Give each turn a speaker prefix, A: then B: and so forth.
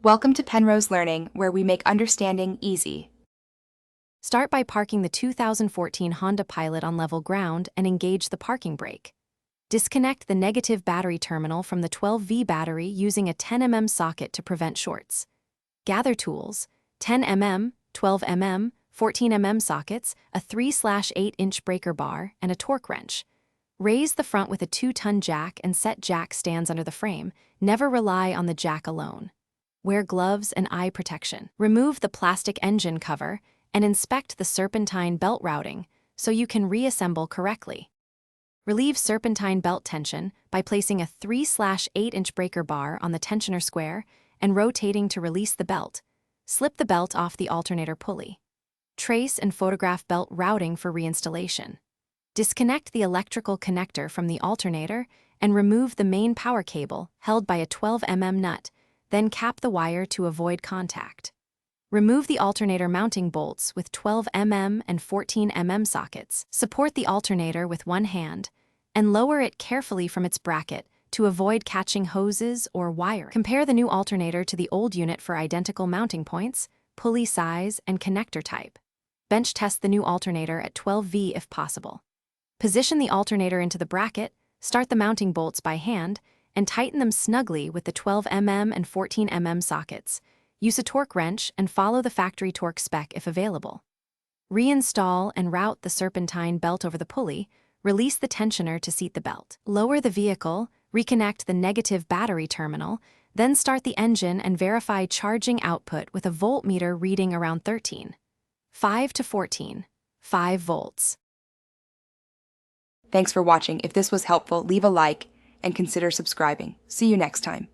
A: Welcome to Penrose Learning, where we make understanding easy.
B: Start by parking the 2014 Honda Pilot on level ground and engage the parking brake. Disconnect the negative battery terminal from the 12V battery using a 10mm socket to prevent shorts. Gather tools, 10mm, 12mm, 14mm sockets, a 3/8-inch breaker bar, and a torque wrench. Raise the front with a 2-ton jack and set jack stands under the frame. Never rely on the jack alone. Wear gloves and eye protection. Remove the plastic engine cover and inspect the serpentine belt routing so you can reassemble correctly. Relieve serpentine belt tension by placing a 3/8-inch breaker bar on the tensioner square and rotating to release the belt. Slip the belt off the alternator pulley. Trace and photograph belt routing for reinstallation. Disconnect the electrical connector from the alternator and remove the main power cable held by a 12mm nut, then cap the wire to avoid contact. Remove the alternator mounting bolts with 12mm and 14mm sockets. Support the alternator with one hand and lower it carefully from its bracket to avoid catching hoses or wire. Compare the new alternator to the old unit for identical mounting points, pulley size, and connector type. Bench test the new alternator at 12V if possible. Position the alternator into the bracket, start the mounting bolts by hand, and tighten them snugly with the 12mm and 14mm sockets. Use a torque wrench and follow the factory torque spec if available. Reinstall and route the serpentine belt over the pulley. Release the tensioner to seat the belt. Lower the vehicle, reconnect the negative battery terminal, then start the engine and verify charging output with a voltmeter reading around 13. 5 to 14. 5 volts.
A: Thanks for watching. If this was helpful, leave a like and consider subscribing. See you next time.